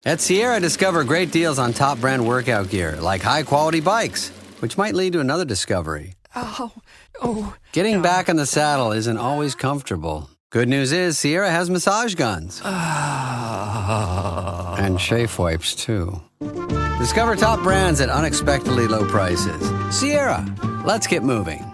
At Sierra, discover great deals on top brand workout gear, like high-quality bikes, which might lead to another discovery. Getting back in the saddle isn't always comfortable. Good news is Sierra has massage guns. And chafe wipes, too. Discover top brands at unexpectedly low prices. Sierra, let's get moving.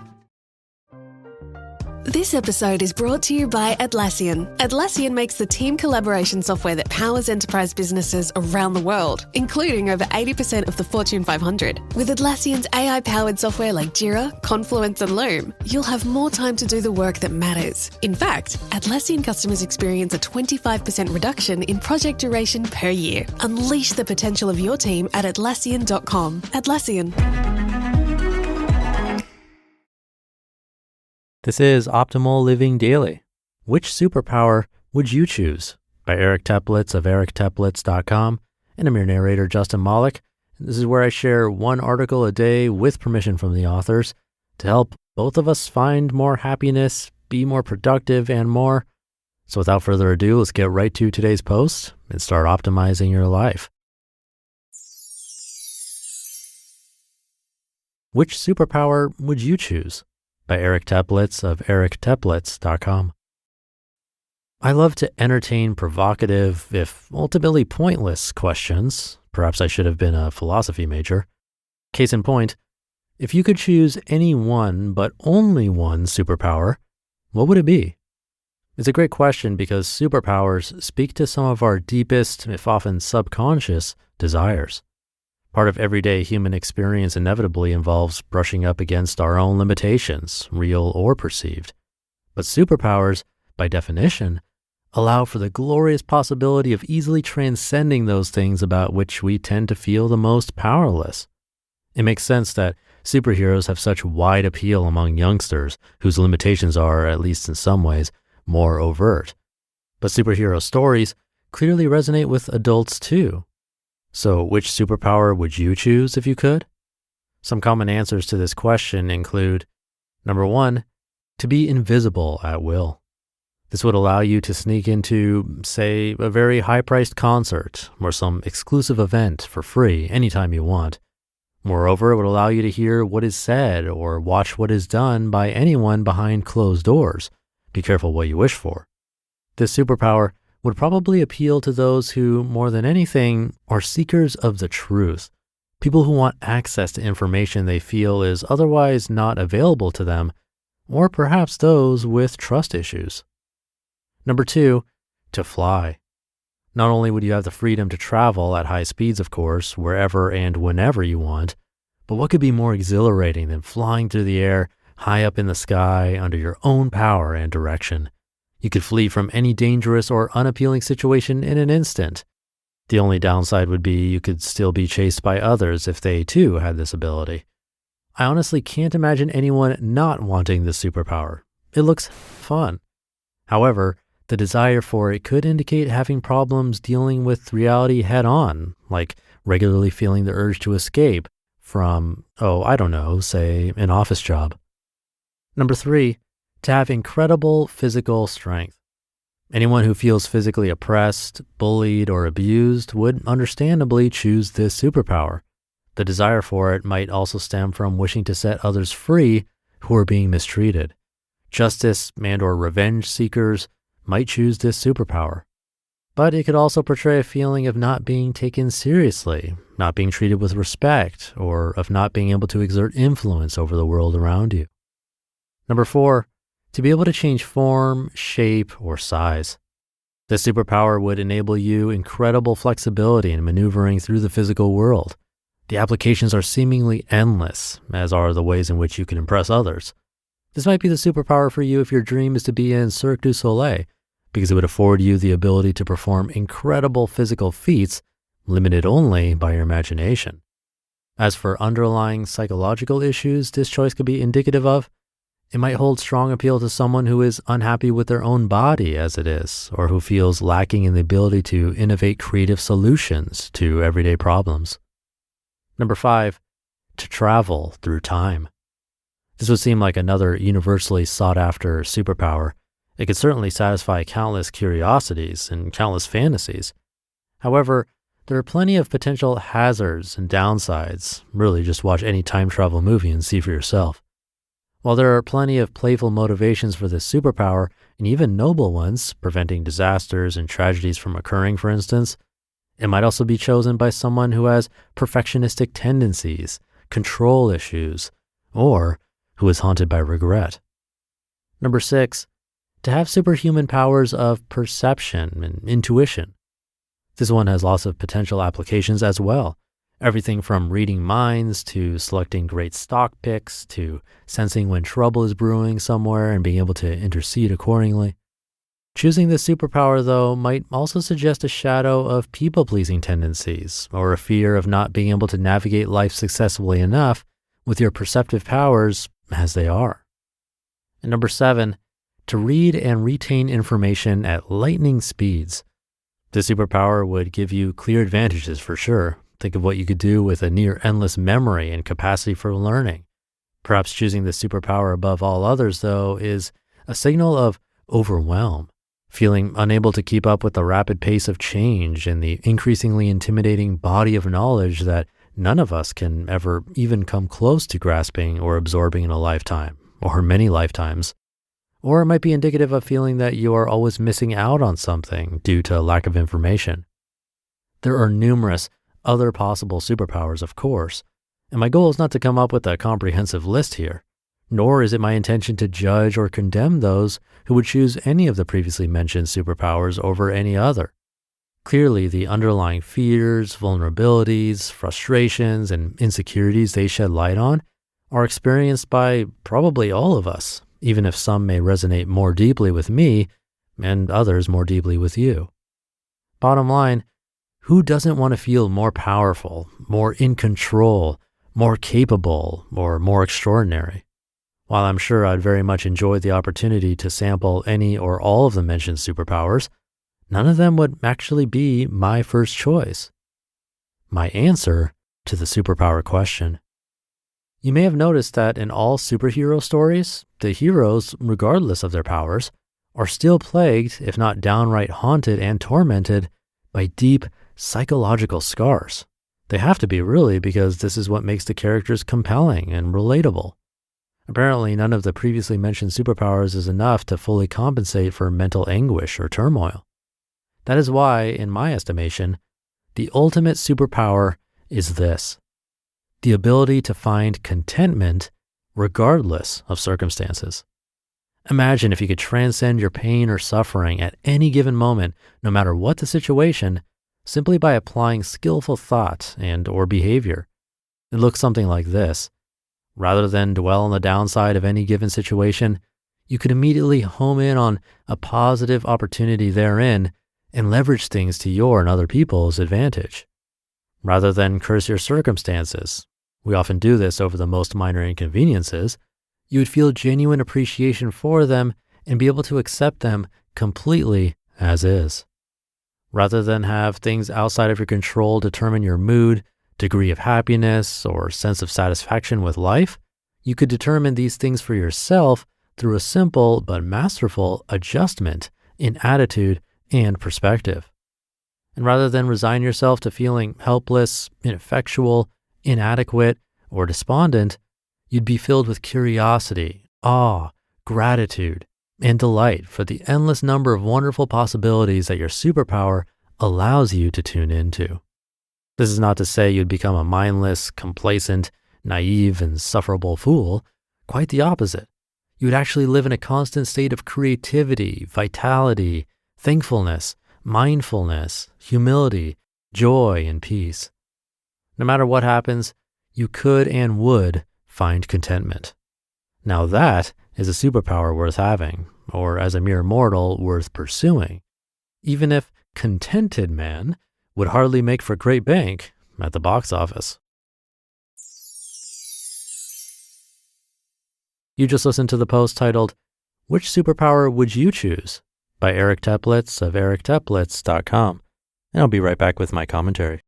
This episode is brought to you by Atlassian. Atlassian makes the team collaboration software that powers enterprise businesses around the world, including over 80% of the Fortune 500. With Atlassian's AI-powered software like Jira, Confluence, and Loom, you'll have more time to do the work that matters. In fact, Atlassian customers experience a 25% reduction in project duration per year. Unleash the potential of your team at Atlassian.com. Atlassian. This is Optimal Living Daily. Which superpower would you choose? By Eric Teplitz of ericteplitz.com. And I'm your narrator, Justin Malik. This is where I share one article a day with permission from the authors to help both of us find more happiness, be more productive, and more. So without further ado, let's get right to today's post and start optimizing your life. Which superpower would you choose? By Eric Teplitz of ericteplitz.com. I love to entertain provocative, if ultimately pointless, questions. Perhaps I should have been a philosophy major. Case in point, if you could choose any one, but only one superpower, what would it be? It's a great question because superpowers speak to some of our deepest, if often subconscious, desires. Part of everyday human experience inevitably involves brushing up against our own limitations, real or perceived. But superpowers, by definition, allow for the glorious possibility of easily transcending those things about which we tend to feel the most powerless. It makes sense that superheroes have such wide appeal among youngsters whose limitations are, at least in some ways, more overt. But superhero stories clearly resonate with adults too. So which superpower would you choose if you could? Some common answers to this question include, number 1, to be invisible at will. This would allow you to sneak into, say, a very high-priced concert or some exclusive event for free anytime you want. Moreover, it would allow you to hear what is said or watch what is done by anyone behind closed doors. Be careful what you wish for. This superpower would probably appeal to those who, more than anything, are seekers of the truth. People who want access to information they feel is otherwise not available to them, or perhaps those with trust issues. Number 2, to fly. Not only would you have the freedom to travel at high speeds, of course, wherever and whenever you want, but what could be more exhilarating than flying through the air, high up in the sky, under your own power and direction? You could flee from any dangerous or unappealing situation in an instant. The only downside would be you could still be chased by others if they too had this ability. I honestly can't imagine anyone not wanting this superpower. It looks fun. However, the desire for it could indicate having problems dealing with reality head on, like regularly feeling the urge to escape from, say, an office job. Number 3, to have incredible physical strength. Anyone who feels physically oppressed, bullied, or abused would understandably choose this superpower. The desire for it might also stem from wishing to set others free who are being mistreated. Justice and/or revenge seekers might choose this superpower. But it could also portray a feeling of not being taken seriously, not being treated with respect, or of not being able to exert influence over the world around you. Number 4, to be able to change form, shape, or size. This superpower would enable you incredible flexibility in maneuvering through the physical world. The applications are seemingly endless, as are the ways in which you can impress others. This might be the superpower for you if your dream is to be in Cirque du Soleil, because it would afford you the ability to perform incredible physical feats, limited only by your imagination. As for underlying psychological issues this choice could be indicative of, it might hold strong appeal to someone who is unhappy with their own body as it is, or who feels lacking in the ability to innovate creative solutions to everyday problems. Number 5, to travel through time. This would seem like another universally sought-after superpower. It could certainly satisfy countless curiosities and countless fantasies. However, there are plenty of potential hazards and downsides. Really, just watch any time travel movie and see for yourself. While there are plenty of playful motivations for this superpower, and even noble ones, preventing disasters and tragedies from occurring, for instance, it might also be chosen by someone who has perfectionistic tendencies, control issues, or who is haunted by regret. Number 6, to have superhuman powers of perception and intuition. This one has lots of potential applications as well. Everything from reading minds to selecting great stock picks to sensing when trouble is brewing somewhere and being able to intercede accordingly. Choosing this superpower, though, might also suggest a shadow of people-pleasing tendencies or a fear of not being able to navigate life successfully enough with your perceptive powers as they are. And number 7, to read and retain information at lightning speeds. This superpower would give you clear advantages for sure. Think of what you could do with a near endless memory and capacity for learning. Perhaps choosing this superpower above all others, though, is a signal of overwhelm, feeling unable to keep up with the rapid pace of change and the increasingly intimidating body of knowledge that none of us can ever even come close to grasping or absorbing in a lifetime, or many lifetimes. Or it might be indicative of feeling that you are always missing out on something due to lack of information. There are numerous other possible superpowers, of course, and my goal is not to come up with a comprehensive list here, nor is it my intention to judge or condemn those who would choose any of the previously mentioned superpowers over any other. Clearly, the underlying fears, vulnerabilities, frustrations, and insecurities they shed light on are experienced by probably all of us, even if some may resonate more deeply with me and others more deeply with you. Bottom line, who doesn't want to feel more powerful, more in control, more capable, or more extraordinary? While I'm sure I'd very much enjoy the opportunity to sample any or all of the mentioned superpowers, none of them would actually be my first choice. My answer to the superpower question. You may have noticed that in all superhero stories, the heroes, regardless of their powers, are still plagued, if not downright haunted and tormented, by deep psychological scars. They have to be, really, because this is what makes the characters compelling and relatable. Apparently, none of the previously mentioned superpowers is enough to fully compensate for mental anguish or turmoil. That is why, in my estimation, the ultimate superpower is this: the ability to find contentment regardless of circumstances. Imagine if you could transcend your pain or suffering at any given moment, no matter what the situation, simply by applying skillful thought and or behavior. It looks something like this. Rather than dwell on the downside of any given situation, you could immediately home in on a positive opportunity therein and leverage things to your and other people's advantage. Rather than curse your circumstances, we often do this over the most minor inconveniences, you would feel genuine appreciation for them and be able to accept them completely as is. Rather than have things outside of your control determine your mood, degree of happiness, or sense of satisfaction with life, you could determine these things for yourself through a simple but masterful adjustment in attitude and perspective. And rather than resign yourself to feeling helpless, ineffectual, inadequate, or despondent, you'd be filled with curiosity, awe, gratitude, and delight for the endless number of wonderful possibilities that your superpower allows you to tune into. This is not to say you'd become a mindless, complacent, naive, and sufferable fool. Quite the opposite. You would actually live in a constant state of creativity, vitality, thankfulness, mindfulness, humility, joy, and peace. No matter what happens, you could and would find contentment. Now that is a superpower worth having, or as a mere mortal worth pursuing, even if contented man would hardly make for great bank at the box office. You just listened to the post titled, "Which Superpower Would You Choose?" by Eric Teplitz of ericteplitz.com, and I'll be right back with my commentary.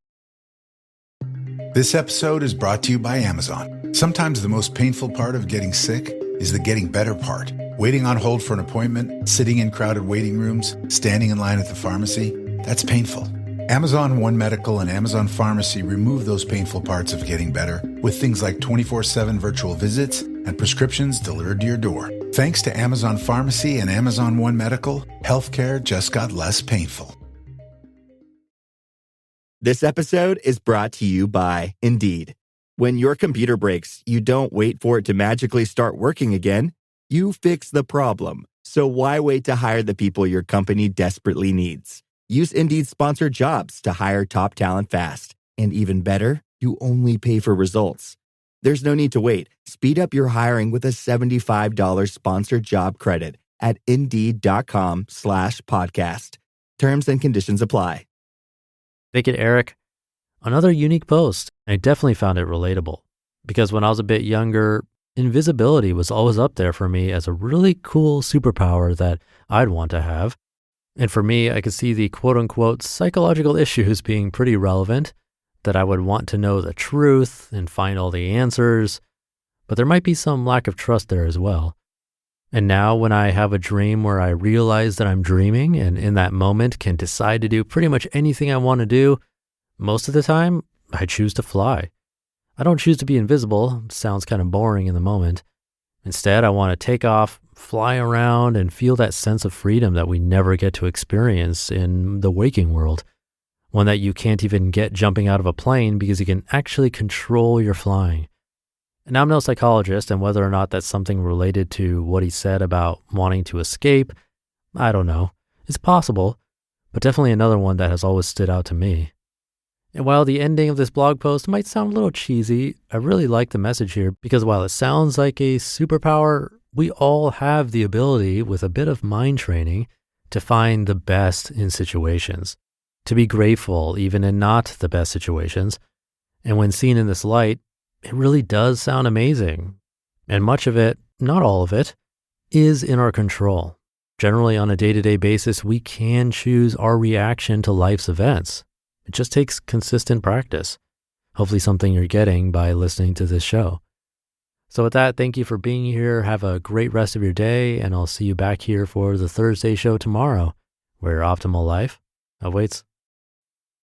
This episode is brought to you by Amazon. Sometimes the most painful part of getting sick is the getting better part. Waiting on hold for an appointment, sitting in crowded waiting rooms, standing in line at the pharmacy, that's painful. Amazon One Medical and Amazon Pharmacy remove those painful parts of getting better with things like 24/7 virtual visits and prescriptions delivered to your door. Thanks to Amazon Pharmacy and Amazon One Medical, healthcare just got less painful. This episode is brought to you by Indeed. When your computer breaks, you don't wait for it to magically start working again. You fix the problem. So why wait to hire the people your company desperately needs? Use Indeed's sponsored jobs to hire top talent fast. And even better, you only pay for results. There's no need to wait. Speed up your hiring with a $75 sponsored job credit at Indeed.com/podcast. Terms and conditions apply. Thank you, Eric. Another unique post. I definitely found it relatable because when I was a bit younger, invisibility was always up there for me as a really cool superpower that I'd want to have. And for me, I could see the quote unquote psychological issues being pretty relevant, that I would want to know the truth and find all the answers, but there might be some lack of trust there as well. And now when I have a dream where I realize that I'm dreaming and in that moment can decide to do pretty much anything I want to do, most of the time I choose to fly. I don't choose to be invisible. It sounds kind of boring in the moment. Instead, I want to take off, fly around, and feel that sense of freedom that we never get to experience in the waking world. One that you can't even get jumping out of a plane because you can actually control your flying. And I'm no psychologist, and whether or not that's something related to what he said about wanting to escape, I don't know. It's possible, but definitely another one that has always stood out to me. And while the ending of this blog post might sound a little cheesy, I really like the message here because while it sounds like a superpower, we all have the ability with a bit of mind training to find the best in situations, to be grateful even in not the best situations. And when seen in this light, it really does sound amazing. And much of it, not all of it, is in our control. Generally on a day-to-day basis, we can choose our reaction to life's events. It just takes consistent practice. Hopefully something you're getting by listening to this show. So with that, thank you for being here. Have a great rest of your day, and I'll see you back here for the Thursday show tomorrow, where your optimal life awaits.